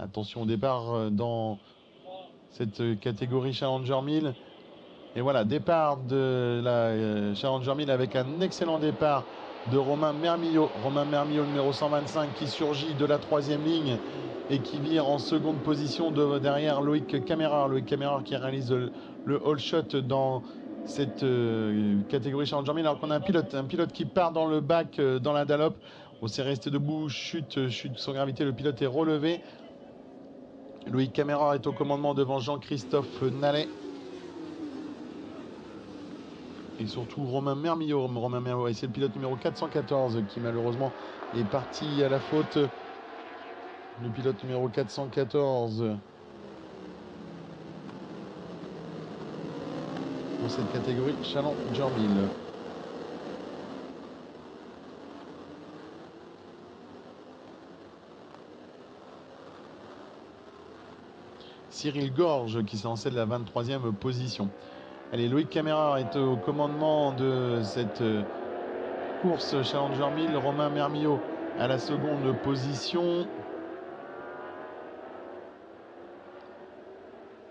Attention au départ dans cette catégorie Challenger 1000. Et voilà, départ de la Challenger 1000 avec un excellent départ de Romain Mermillot. Romain Mermillot, numéro 125, qui surgit de la 3e ligne et qui vire en seconde position derrière Loïc Caméra. Loïc Caméra qui réalise le all shot dans cette catégorie Challenger 1000, alors qu'on a un pilote qui part dans le bac, dans la Dallop. On s'est resté debout, chute sans gravité, le pilote est relevé. Loïc Caméra est au commandement devant Jean-Christophe Nallet. Et surtout Romain Mermillot. Romain Mermillot, et c'est le pilote numéro 414 qui malheureusement est parti à la faute. Le pilote numéro 414 dans cette catégorie Challenger 1000. Cyril Gorge qui s'est lancé de la 23e position. Allez, Loïc Caméra est au commandement de cette course Challenger 1000. Romain Mermillot à la seconde position.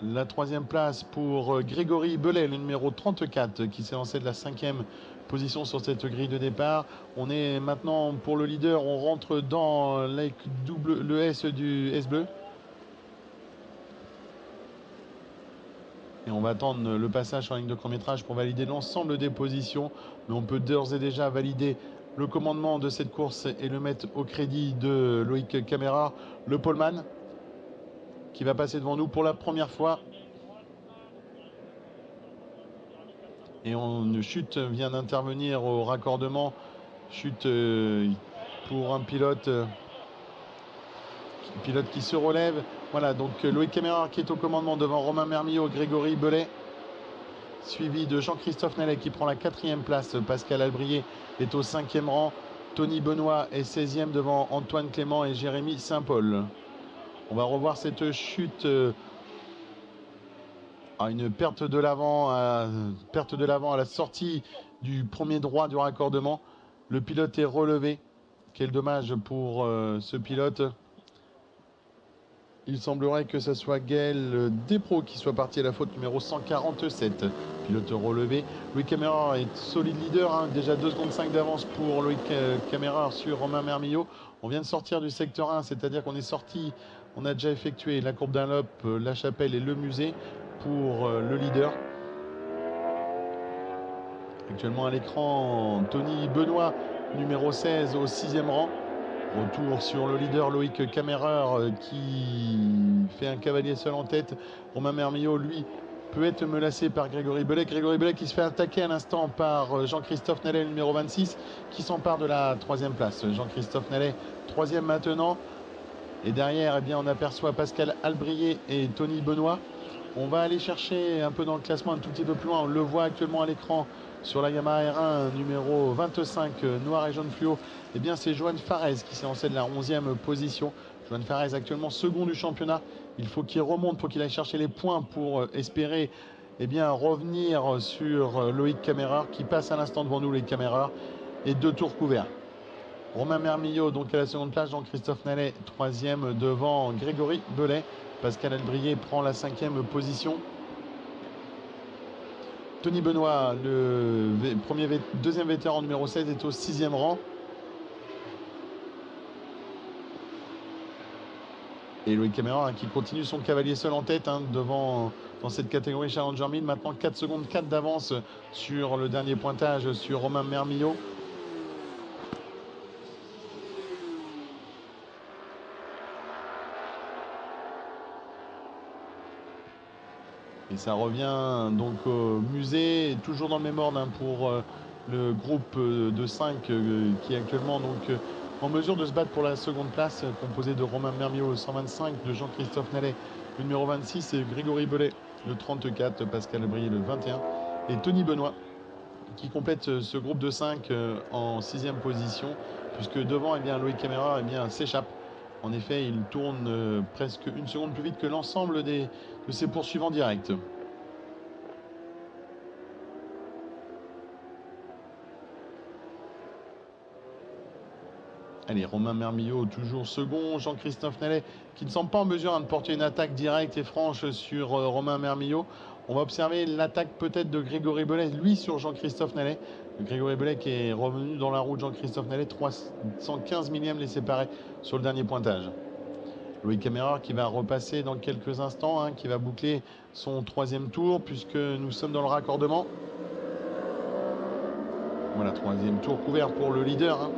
La 3e place pour Grégory Belay, le numéro 34, qui s'est lancé de la 5e position sur cette grille de départ. On est maintenant pour le leader, on rentre dans le S du S bleu. Et on va attendre le passage sur la ligne de court-métrage pour valider l'ensemble des positions. Mais on peut d'ores et déjà valider le commandement de cette course et le mettre au crédit de Loïc Caméra, le poleman, qui va passer devant nous pour la première fois. Et une chute vient d'intervenir au raccordement. Chute pour un pilote qui se relève. Voilà, donc Loïc Caméra qui est au commandement devant Romain Mermillot, Grégory Belay, suivi de Jean-Christophe Nallet qui prend la 4e place. Pascal Albrier est au 5e rang. Tony Benoît est 16e devant Antoine Clément et Jérémy Saint-Paul. On va revoir cette chute. Une perte de l'avant à la sortie du premier droit du raccordement. Le pilote est relevé. Quel dommage pour ce pilote. Il semblerait que ce soit Gaël Despraux qui soit parti à la faute, numéro 147. Pilote relevé. Loïc Caméra est solide leader, déjà 2 secondes 5 d'avance pour Loïc Caméra sur Romain Mermillot. On vient de sortir du secteur 1, c'est-à-dire qu'on est sorti, on a déjà effectué la courbe Dunlop, la Chapelle et le musée pour le leader. Actuellement à l'écran, Tony Benoît, numéro 16 au 6e rang. Retour sur le leader Loïc Caméra qui fait un cavalier seul en tête. Romain Mermillot, lui, peut être menacé par Grégory Belay. Grégory Belay qui se fait attaquer à l'instant par Jean-Christophe Nallet, numéro 26, qui s'empare de la 3e place. Jean-Christophe Nallet, 3e maintenant. Et derrière, eh bien, on aperçoit Pascal Albrier et Tony Benoît. On va aller chercher un peu dans le classement un tout petit peu plus loin. On le voit actuellement à l'écran sur la Yamaha R1 numéro 25, noir et jaune fluo. Eh bien, c'est Johan Farez qui s'est lancé de la 11e position. Johan Farez actuellement second du championnat. Il faut qu'il remonte pour qu'il aille chercher les points pour espérer revenir sur Loïc Caméra qui passe à l'instant devant nous, les caméras. Et 2 tours couverts. Romain Mermillot donc à la seconde place, Jean-Christophe Nallet 3e devant Grégory Belay. Pascal Albrier prend la 5e position. Tony Benoît, le deuxième vétéran numéro 16, est au 6e rang. Et Loïc Caméra qui continue son cavalier seul en tête devant dans cette catégorie Challenger 1000. Maintenant 4 secondes 4 d'avance sur le dernier pointage sur Romain Mermillot. Et ça revient donc au musée, toujours dans le même ordre pour le groupe de 5 qui est actuellement donc en mesure de se battre pour la seconde place, composé de Romain Mermillot, le 125, de Jean-Christophe Nallet, le numéro 26, et Grégory Belay, le 34, Pascal Albrier, le 21, et Tony Benoît, qui complète ce groupe de 5 en 6e position, puisque devant, Loïc Caméra s'échappe. En effet, il tourne presque 1 seconde plus vite que l'ensemble de ses poursuivants directs. Allez, Romain Mermillot toujours second. Jean-Christophe Nallet qui ne semble pas en mesure de porter une attaque directe et franche sur Romain Mermillot. On va observer l'attaque peut-être de Grégory Bellet, lui sur Jean-Christophe Nallet. Grégory Bellet qui est revenu dans la roue de Jean-Christophe Nallet, 315 millièmes les séparés sur le dernier pointage. Loïc Camereur qui va repasser dans quelques instants, hein, qui va boucler son troisième tour puisque nous sommes dans le raccordement. Voilà, troisième tour couvert pour le leader. Hein.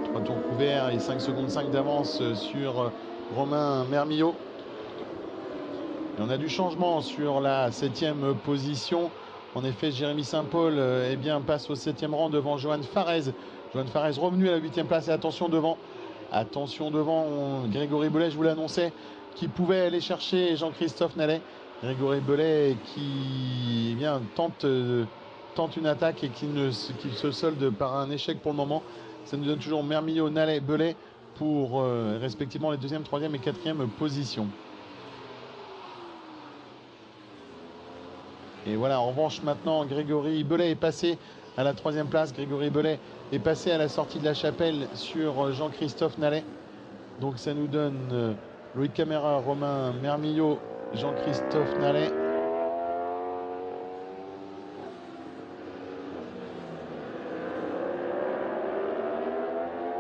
3 tours couverts et 5 secondes 5 d'avance sur Romain Mermillot. Et on a du changement sur la 7e position. En effet, Jérémy Saint-Paul eh bien, passe au 7e rang devant Johan Farez. Johan Farez revenu à la 8e place et attention devant. Attention devant Grégory Bellet, je vous l'annonçais, qui pouvait aller chercher Jean-Christophe Nallet. Grégory Bellet qui eh bien, tente une attaque et qui se solde par un échec pour le moment. Ça nous donne toujours Mermillot, Nallet, Bellet pour respectivement les 2e, 3e et 4e positions. Et voilà, en revanche, maintenant, Grégory Bellet est passé à la 3e place. Grégory Bellet est passé à la sortie de la chapelle sur Jean-Christophe Nallet. Donc ça nous donne Loïc Camereur, Romain Mermillot, Jean-Christophe Nallet.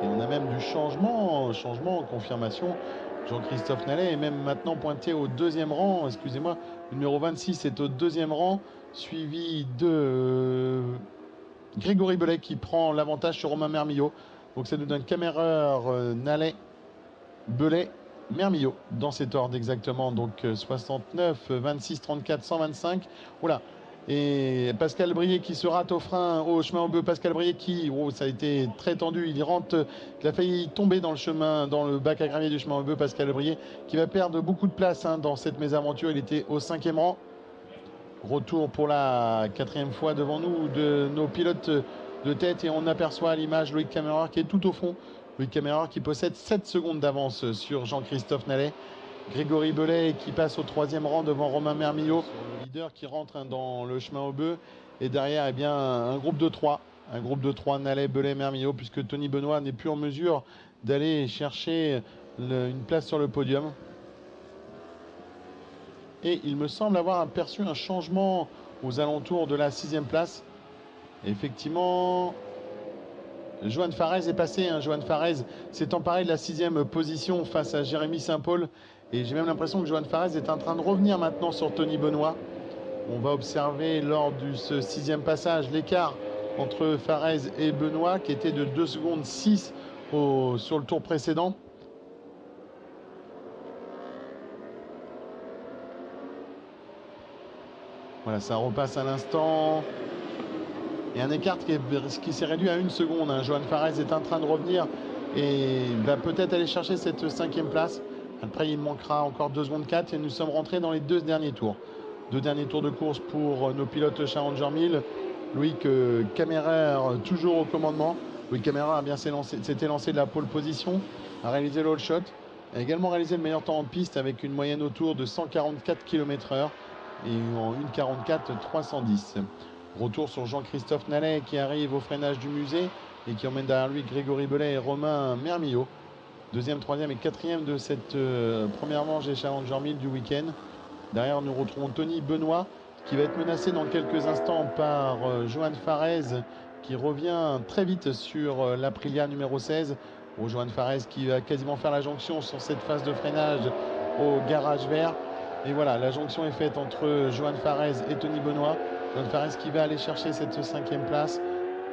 Et on a même du changement, confirmation. Jean-Christophe Nallet est même maintenant pointé au 2e rang. Excusez-moi, le numéro 26 est au 2e rang, suivi de Grégory Bellet qui prend l'avantage sur Romain Mermillot. Donc ça nous donne Camereur, Nallet, Bellet, Mermillot dans cet ordre exactement. Donc 69, 26, 34, 125. Voilà. Et Pascal Brier qui se rate au frein au chemin au bœuf. Pascal Brier qui, ça a été très tendu. Il rentre, il a failli tomber dans le chemin, dans le bac à gravier du chemin au bœuf. Pascal Brier qui va perdre beaucoup de place hein, dans cette mésaventure. Il était au 5e rang. Retour pour la 4e fois devant nous de nos pilotes de tête. Et on aperçoit à l'image Loïc Camereur qui est tout au fond. Loïc Camereur qui possède 7 secondes d'avance sur Jean-Christophe Nallet. Grégory Bellet qui passe au 3e rang devant Romain Mermillot. Le leader qui rentre hein, dans le chemin au bœuf. Et derrière, eh bien, un groupe de 3. Un groupe de 3, Nallet, Bellet, Mermillot, puisque Tony Benoît n'est plus en mesure d'aller chercher une place sur le podium. Et il me semble avoir aperçu un changement aux alentours de la 6e place. Et effectivement, Johan Farez est passé. Hein. Johan Farez s'est emparé de la 6e position face à Jérémy Saint-Paul. Et j'ai même l'impression que Johan Farez est en train de revenir maintenant sur Tony Benoît. On va observer lors de ce 6e passage l'écart entre Farez et Benoît qui était de 2 secondes 6 sur le tour précédent. Voilà, ça repasse à l'instant. Et un écart qui s'est réduit à 1 seconde. Hein. Johan Farez est en train de revenir et va peut-être aller chercher cette 5e place. Après, il manquera encore 2 secondes 4 et nous sommes rentrés dans les 2 derniers tours. 2 derniers tours de course pour nos pilotes Challenger 1000. Loïc Camereur toujours au commandement. Loïc Camereur a bien s'était lancé de la pole position, a réalisé le all shot, a également réalisé le meilleur temps en piste avec une moyenne autour de 144 km/h et en 1,44 310. Retour sur Jean-Christophe Nallet qui arrive au freinage du musée et qui emmène derrière lui Grégory Bellet et Romain Mermillot. 2e, 3e et 4e de cette première manche des Challenger 1000 du week-end. Derrière, nous retrouvons Tony Benoît qui va être menacé dans quelques instants par Johan Farez qui revient très vite sur l'Aprilia numéro 16. Johan Farez qui va quasiment faire la jonction sur cette phase de freinage au garage vert. Et voilà, la jonction est faite entre Johan Farez et Tony Benoît. Johan Farez qui va aller chercher cette 5e place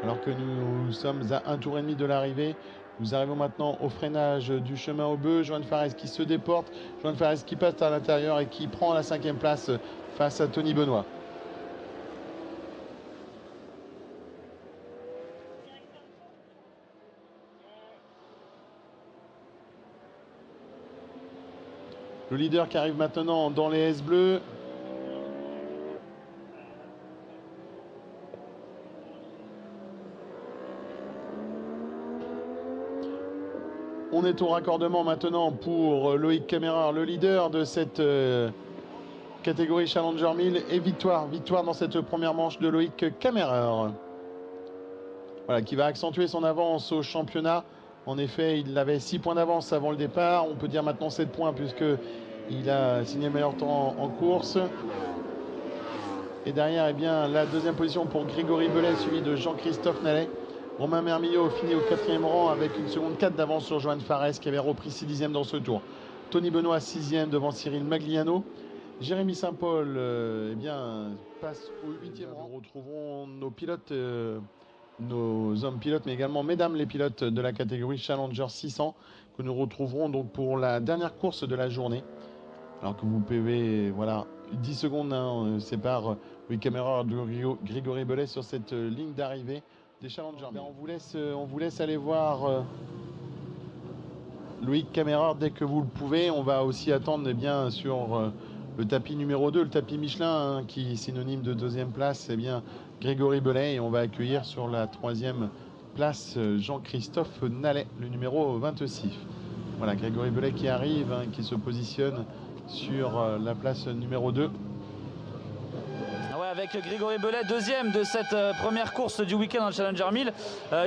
alors que nous sommes à 1 tour et demi de l'arrivée. Nous arrivons maintenant au freinage du chemin au bœuf. Johan Farez qui se déporte. Johan Farez qui passe à l'intérieur et qui prend la 5e place face à Tony Benoît. Le leader qui arrive maintenant dans les S bleus. On est au raccordement maintenant pour Loïc Camereur, le leader de cette catégorie Challenger 1000. Et victoire dans cette première manche de Loïc Camereur. voilà, qui va accentuer son avance au championnat. En effet, il avait 6 points d'avance avant le départ. On peut dire maintenant 7 points puisqu'il a signé le meilleur temps en course. Et derrière, eh bien, la deuxième position pour Grégory Belay, suivi de Jean-Christophe Nallet. Romain Mermillot finit au 4e rang avec une seconde 4 d'avance sur Johan Fares qui avait repris 6 dixièmes dans ce tour. Tony Benoît 6e devant Cyril Magliano. Jérémy Saint-Paul eh bien, passe au 8e rang. Nous retrouverons nos pilotes, nos hommes pilotes, mais également mesdames les pilotes de la catégorie Challenger 600 que nous retrouverons donc pour la dernière course de la journée. Alors que vous pouvez, voilà, 10 secondes séparent Loïc Camereur de Grégory Belay sur cette ligne d'arrivée des Challengers. On vous laisse aller voir Loïc Camereur dès que vous le pouvez. On va aussi attendre bien sur le tapis numéro 2, le tapis Michelin, qui est synonyme de deuxième place, eh bien Grégory Belay. Et on va accueillir sur la 3e place Jean-Christophe Nallet, le numéro 26. Voilà, Grégory Belay qui arrive, qui se positionne sur la place numéro 2. Ouais, avec Grégory Belay, deuxième de cette première course du week-end dans le Challenger 1000.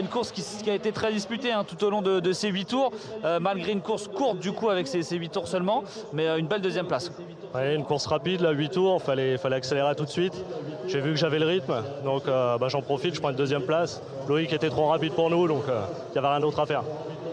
Une course qui a été très disputée tout au long de ces 8 tours, malgré une course courte du coup avec ces 8 tours seulement, mais une belle deuxième place. Ouais, une course rapide, là, 8 tours, fallait accélérer tout de suite. J'ai vu que j'avais le rythme, donc j'en profite, je prends une deuxième place. Loïc était trop rapide pour nous, donc il n'y avait rien d'autre à faire.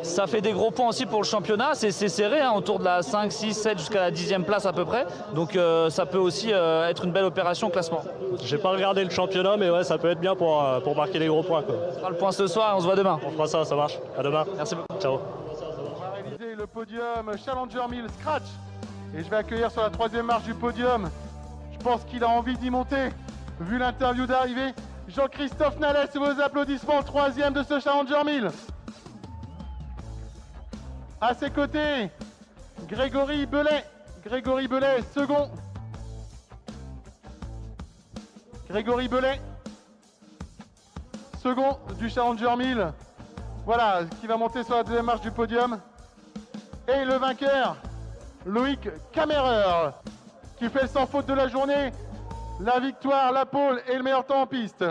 Ça fait des gros points aussi pour le championnat, c'est serré, autour de la 5, 6, 7 jusqu'à la 10e place à peu près. Donc ça peut aussi être une belle opération au classement. J'ai pas regardé le championnat, mais ouais, ça peut être bien pour marquer les gros points, quoi. On fera le point ce soir et on se voit demain. On fera ça marche. À demain. Merci beaucoup. Ciao. On va réaliser le podium Challenger 1000 Scratch. Et je vais accueillir sur la 3e marche du podium. Je pense qu'il a envie d'y monter, vu l'interview d'arrivée. Jean-Christophe Nallet, sous vos applaudissements, 3e de ce Challenger 1000. À ses côtés, Grégory Belay. Grégory Belay, second. Grégory Belay, second du Challenger 1000. Voilà, qui va monter sur la 2e marche du podium. Et le vainqueur, Loïc Camereur, qui fait le sans faute de la journée, la victoire, la pole et le meilleur temps en piste.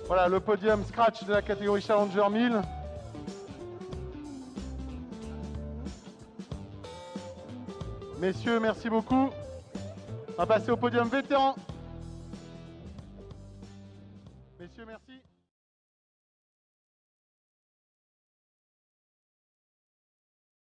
Voilà le podium Scratch de la catégorie Challenger 1000. Messieurs, merci beaucoup. On va passer au podium vétéran. Messieurs, merci.